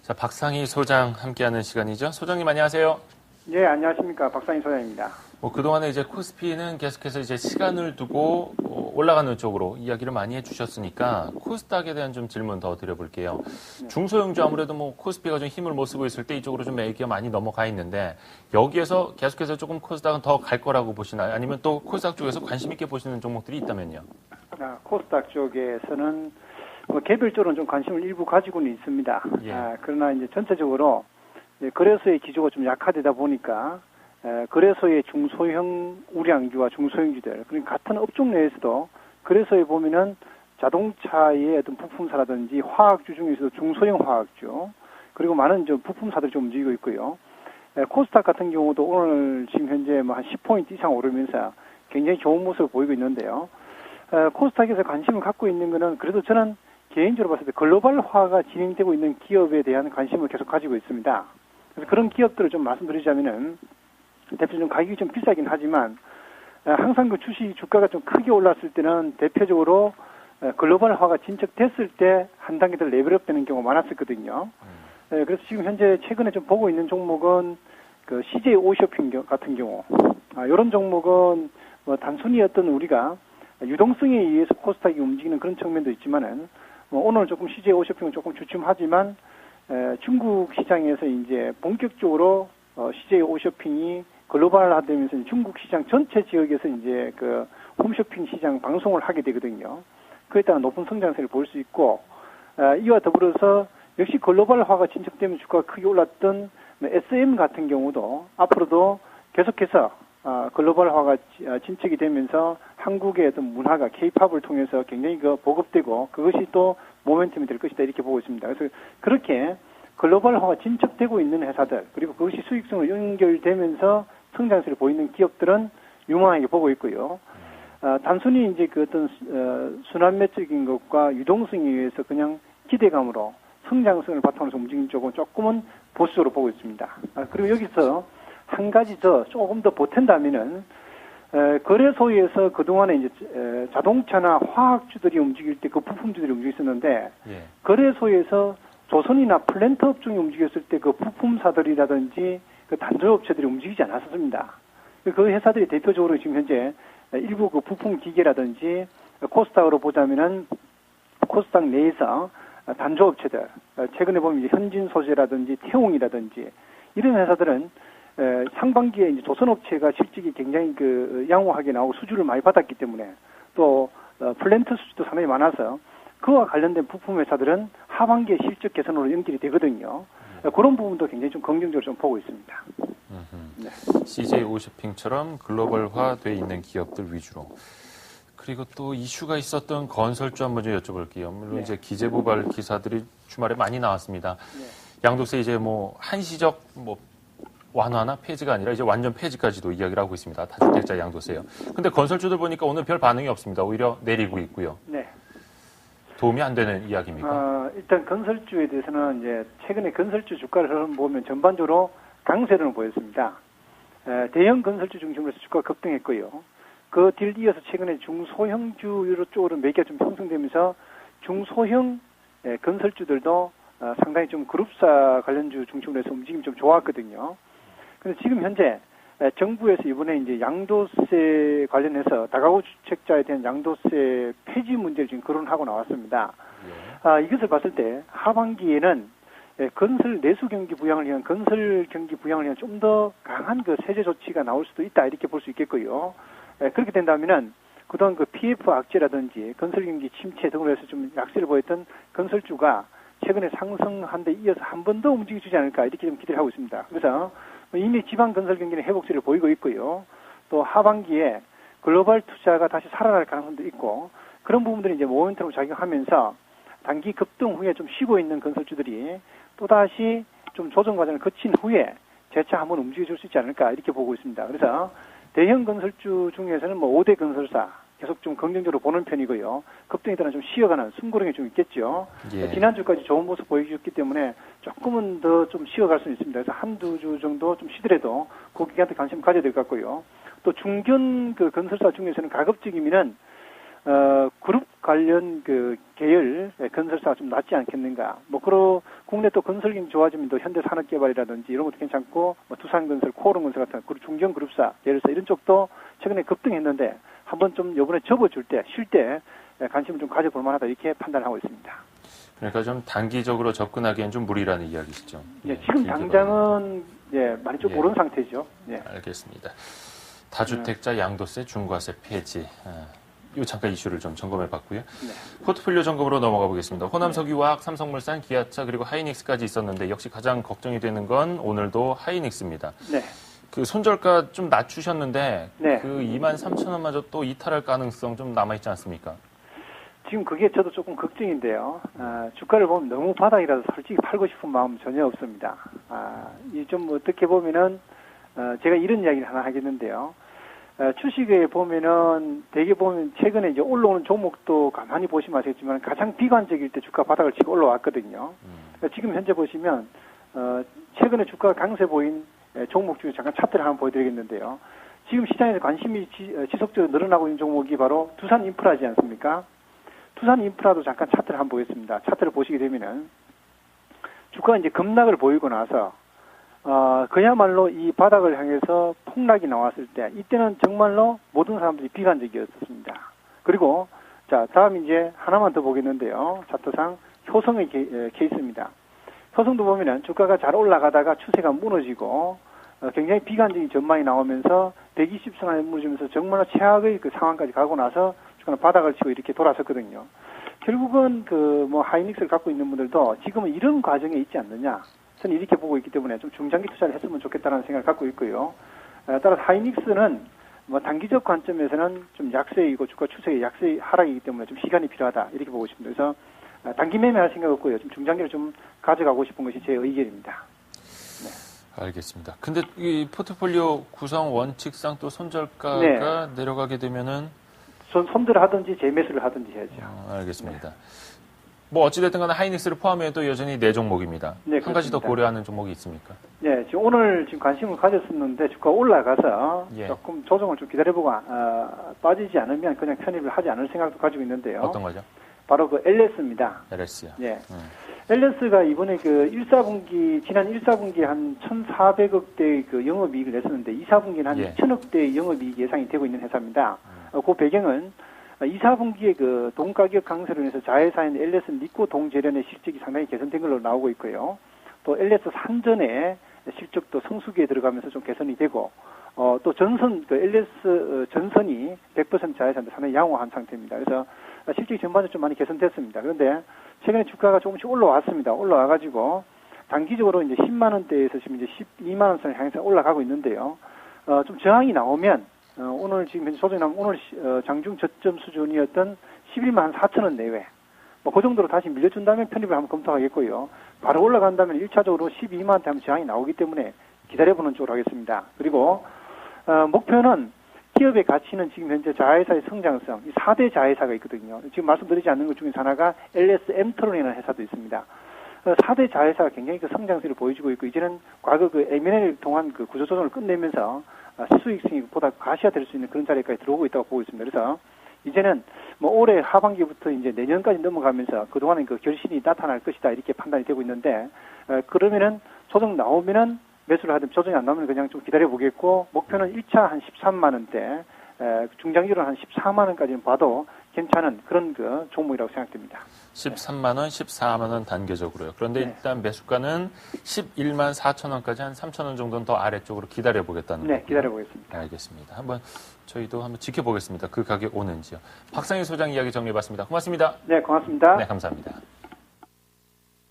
자, 박상희 소장 함께하는 시간이죠. 소장님 안녕하세요. 네, 안녕하십니까. 박상희 소장입니다. 그동안에 이제 코스피는 계속해서 이제 시간을 두고 올라가는 쪽으로 이야기를 많이 해주셨으니까 코스닥에 대한 좀 질문 더 드려볼게요. 네. 중소형주 아무래도 코스피가 좀 힘을 못 쓰고 있을 때 이쪽으로 좀 매기가 많이 넘어가 있는데 여기에서 계속해서 조금 코스닥은 더 갈 거라고 보시나요? 아니면 또 코스닥 쪽에서 관심 있게 보시는 종목들이 있다면요? 코스닥 쪽에서는 개별적으로는 좀 관심을 일부 가지고는 있습니다. 예. 그러나 이제 전체적으로 거래소의 기조가 좀 약화되다 보니까 거래소의 중소형 우량주와 중소형주들, 그러니까 같은 업종 내에서도 거래소에 보면은 자동차의 어떤 부품사라든지 화학주 중에서도 중소형 화학주, 그리고 많은 좀 부품사들이 좀 움직이고 있고요. 코스닥 같은 경우도 오늘 지금 현재 한 10포인트 이상 오르면서 굉장히 좋은 모습을 보이고 있는데요. 코스닥에서 관심을 갖고 있는 거는 그래도 저는 개인적으로 봤을 때 글로벌화가 진행되고 있는 기업에 대한 관심을 계속 가지고 있습니다. 그래서 그런 기업들을 좀 말씀드리자면은 대표적으로 가격이 좀 비싸긴 하지만 항상 그 주식 주가가 좀 크게 올랐을 때는 대표적으로 글로벌화가 진척됐을 때 한 단계 더 레벨업 되는 경우가 많았었거든요. 그래서 지금 현재 최근에 좀 보고 있는 종목은 그 CJ 오쇼핑 같은 경우, 이런 종목은 단순히 어떤 우리가 유동성에 의해서 코스닥이 움직이는 그런 측면도 있지만은 오늘 조금 CJ 오쇼핑은 조금 주춤하지만 중국 시장에서 이제 본격적으로 CJ 오쇼핑이 글로벌화되면서 중국 시장 전체 지역에서 이제 그 홈쇼핑 시장 방송을 하게 되거든요. 그에 따라 높은 성장세를 볼 수 있고, 이와 더불어서 역시 글로벌화가 진척되면 주가가 크게 올랐던 SM 같은 경우도 앞으로도 계속해서 글로벌화가 진척이 되면서 한국의 어떤 문화가 K-팝을 통해서 굉장히 보급되고 그것이 또 모멘텀이 될 것이다 이렇게 보고 있습니다. 그래서 그렇게 글로벌화가 진척되고 있는 회사들, 그리고 그것이 수익성으로 연결되면서 성장세를 보이는 기업들은 유망하게 보고 있고요. 단순히 이제 그 어떤 순환매적인 것과 유동성에 의해서 그냥 기대감으로 성장성을 바탕으로 움직이는 쪽은 조금은 보수적으로 보고 있습니다. 그리고 여기서 한 가지 조금 더 보탠다면은 거래소에서 그동안에 이제 자동차나 화학주들이 움직일 때 그 부품주들이 움직였었는데 거래소에서 조선이나 플랜트 업종이 움직였을 때 그 부품사들이라든지 그 단조업체들이 움직이지 않았습니다. 그 회사들이 대표적으로 지금 현재 일부 그 부품 기계라든지 코스닥으로 보자면은 코스닥 내에서 단조업체들, 최근에 보면 이제 현진소재라든지 태웅이라든지 이런 회사들은 상반기에 이제 조선업체가 실적이 굉장히 그 양호하게 나오고 수주를 많이 받았기 때문에 또 플랜트 수주도 상당히 많아서 그와 관련된 부품 회사들은 하반기에 실적 개선으로 연결이 되거든요. 그런 부분도 굉장히 좀 긍정적으로 좀 보고 있습니다. 네. CJ 오쇼핑처럼 글로벌화돼 있는 기업들 위주로. 그리고 또 이슈가 있었던 건설주 한번 좀 여쭤볼게요. 물론 이제 기재부발 기사들이 주말에 많이 나왔습니다. 양도세 이제 한시적 완화나 폐지가 아니라 이제 완전 폐지까지도 이야기를 하고 있습니다. 다주택자 양도세요. 근데 건설주들 보니까 오늘 별 반응이 없습니다. 오히려 내리고 있고요. 네. 도움이 안 되는 이야기입니까? 일단 건설주에 대해서는 이제 최근에 건설주 주가를 보면 전반적으로 강세를 보였습니다. 대형 건설주 중심으로 해서 주가가 급등했고요. 그 뒤를 이어서 최근에 중소형주 쪽으로 매기가 좀 형성되면서 중소형 건설주들도 상당히 좀 그룹사 관련주 중심으로 해서 움직임이 좀 좋았거든요. 그런데 지금 현재 정부에서 이번에 이제 양도세 관련해서 다가구 주택자에 대한 양도세 폐지 문제를 지금 거론하고 나왔습니다. 이것을 봤을 때 하반기에는 건설 내수 경기 부양을 위한 건설 경기 부양을 위한 좀 더 강한 그 세제 조치가 나올 수도 있다 이렇게 볼 수 있겠고요. 그렇게 된다면은 그동안 그 PF 악재라든지 건설 경기 침체 등으로 해서 좀 약세를 보였던 건설주가 최근에 상승한 데 이어서 한 번 더 움직여주지 않을까 이렇게 좀 기대를 하고 있습니다. 그래서 이미 지방 건설 경기는 회복세를 보이고 있고요. 또 하반기에 글로벌 투자가 다시 살아날 가능성도 있고 그런 부분들이 이제 모멘텀으로 작용하면서 단기 급등 후에 좀 쉬고 있는 건설주들이 또다시 좀 조정 과정을 거친 후에 재차 한번 움직여줄 수 있지 않을까 이렇게 보고 있습니다. 그래서 대형 건설주 중에서는 5대 건설사 계속 좀 긍정적으로 보는 편이고요. 급등에 따라 좀 쉬어가는 숨고름이 좀 있겠죠. 지난주까지 좋은 모습 보여주셨기 때문에 조금은 더 좀 쉬어갈 수는 있습니다. 그래서 한두 주 정도 좀 쉬더라도 그 기간한테 관심 가져야 될 것 같고요. 또 중견 그 건설사 중에서는 가급적이면은 그룹 관련 그 계열 건설사가 좀 낫지 않겠는가. 뭐, 그러 국내 또 건설 경기 좋아지면 또 현대산업개발이라든지 이런 것도 괜찮고, 뭐 두산건설, 코오롱건설 같은 중견 그룹사, 계열사 이런 쪽도 최근에 급등했는데 한번 좀 이번에 접어줄 때, 쉴 때 관심을 좀 가져볼 만하다 이렇게 판단하고 있습니다. 그러니까 좀 단기적으로 접근하기엔 좀 무리라는 이야기시죠. 예, 지금 당장은 많이 좀 오른 상태죠. 예. 알겠습니다. 다주택자 양도세, 중과세 폐지. 이 잠깐 이슈를 좀 점검해 봤고요. 네. 포트폴리오 점검으로 넘어가 보겠습니다. 호남석유화학, 삼성물산, 기아차 그리고 하이닉스까지 있었는데 역시 가장 걱정이 되는 건 오늘도 하이닉스입니다. 네. 그 손절가 좀 낮추셨는데 네. 그 23,000원마저 또 이탈할 가능성 좀 남아있지 않습니까? 지금 그게 저도 조금 걱정인데요. 주가를 보면 너무 바닥이라서 솔직히 팔고 싶은 마음 전혀 없습니다. 이 좀 어떻게 보면은 제가 이런 이야기를 하나 하겠는데요. 주식에 보면은 대개 보면 최근에 이제 올라오는 종목도 가만히 보시면 아시겠지만 가장 비관적일 때 주가 바닥을 치고 올라왔거든요. 그러니까 지금 현재 보시면 최근에 주가가 강세 보인 종목 중에 잠깐 차트를 한번 보여드리겠는데요. 지금 시장에서 관심이 지속적으로 늘어나고 있는 종목이 바로 두산인프라지 않습니까? 두산인프라도 잠깐 차트를 한번 보겠습니다. 차트를 보시게 되면은 주가가 이제 급락을 보이고 나서 그야말로 이 바닥을 향해서 폭락이 나왔을 때 이때는 정말로 모든 사람들이 비관적이었습니다. 그리고 자 다음 이제 하나만 더 보겠는데요. 차트상 효성의 케이스입니다. 효성도 보면은 주가가 잘 올라가다가 추세가 무너지고 굉장히 비관적인 전망이 나오면서 120선 안에 무너지면서 정말로 최악의 그 상황까지 가고 나서 주가는 바닥을 치고 이렇게 돌아섰거든요. 결국은 그 뭐 하이닉스를 갖고 있는 분들도 지금은 이런 과정에 있지 않느냐. 저는 이렇게 보고 있기 때문에 좀 중장기 투자를 했으면 좋겠다는 생각을 갖고 있고요. 따라서 하이닉스는 뭐 단기적 관점에서는 좀 약세이고 주가 추세의 약세 하락이기 때문에 좀 시간이 필요하다 이렇게 보고 싶습니다. 그래서 단기 매매할 생각 없고요. 좀 중장기를 좀 가져가고 싶은 것이 제 의견입니다. 네. 알겠습니다. 근데 이 포트폴리오 구성 원칙상 또 손절가가 네. 내려가게 되면은 손절을 하든지 재매수를 하든지 해야죠. 알겠습니다. 뭐 어찌됐든 간에 하이닉스를 포함해도 여전히 4종목입니다. 네, 한 가지 더 그렇습니다. 고려하는 종목이 있습니까? 네, 지금 오늘 지금 관심을 가졌었는데 주가 올라가서 예. 조금 조정을 좀 기다려보고 빠지지 않으면 그냥 편입을 하지 않을 생각도 가지고 있는데요. 어떤 거죠? 바로 그 LS입니다. LS요. 예. LS가 이번에 그 1사분기 지난 1사분기에 한 1,400억대의 그 영업이익을 냈었는데 2사분기는 한 예. 2,000억대의 영업이익 예상이 되고 있는 회사입니다. 그 배경은 2사분기에 그 동가격 강세로 인해서 자회사인 LS 니코 동재련의 실적이 상당히 개선된 걸로 나오고 있고요. 또 LS 산전의 실적도 성수기에 들어가면서 좀 개선이 되고, 또 전선, 그 LS 전선이 100% 자회사인데 상당히 양호한 상태입니다. 그래서 실적이 전반적으로 좀 많이 개선됐습니다. 그런데 최근에 주가가 조금씩 올라왔습니다. 올라와가지고 단기적으로 이제 10만원대에서 지금 이제 12만원 선을 향해서 올라가고 있는데요. 좀 저항이 나오면 오늘 지금 현재 조정이 나면 오늘 장중 저점 수준이었던 11만 4천원 내외. 뭐 그 정도로 다시 밀려준다면 편입을 한번 검토하겠고요. 바로 올라간다면 1차적으로 12만원대 하면 저항이 나오기 때문에 기다려보는 쪽으로 하겠습니다. 그리고 목표는 기업의 가치는 지금 현재 자회사의 성장성, 이 4대 자회사가 있거든요. 지금 말씀드리지 않는 것 중에 하나가 LS 엠트론이라는 회사도 있습니다. 4대 자회사가 굉장히 그 성장세를 보여주고 있고, 이제는 과거 그 M&A를 통한 그 구조조정을 끝내면서 수익성이 보다 가시화될 수 있는 그런 자리까지 들어오고 있다고 보고 있습니다. 그래서 이제는 뭐 올해 하반기부터 이제 내년까지 넘어가면서 그동안의 그 결실이 나타날 것이다 이렇게 판단이 되고 있는데, 그러면은 조정 나오면은 매수를 하든 조정이 안 나오면 그냥 좀 기다려 보겠고, 목표는 1차 한 13만원대, 중장기로 한 14만원까지는 봐도 괜찮은 그런 그 종목이라고 생각됩니다. 13만원, 14만원 단계적으로요. 그런데 네. 일단 매수가는 11만 4천원까지 한 3천원 정도는 더 아래쪽으로 기다려보겠다는 네, 거군요. 기다려보겠습니다. 알겠습니다. 저희도 한번 지켜보겠습니다. 그 가격 오는지요. 박상희 소장 이야기 정리해봤습니다. 고맙습니다. 네, 고맙습니다. 네, 감사합니다.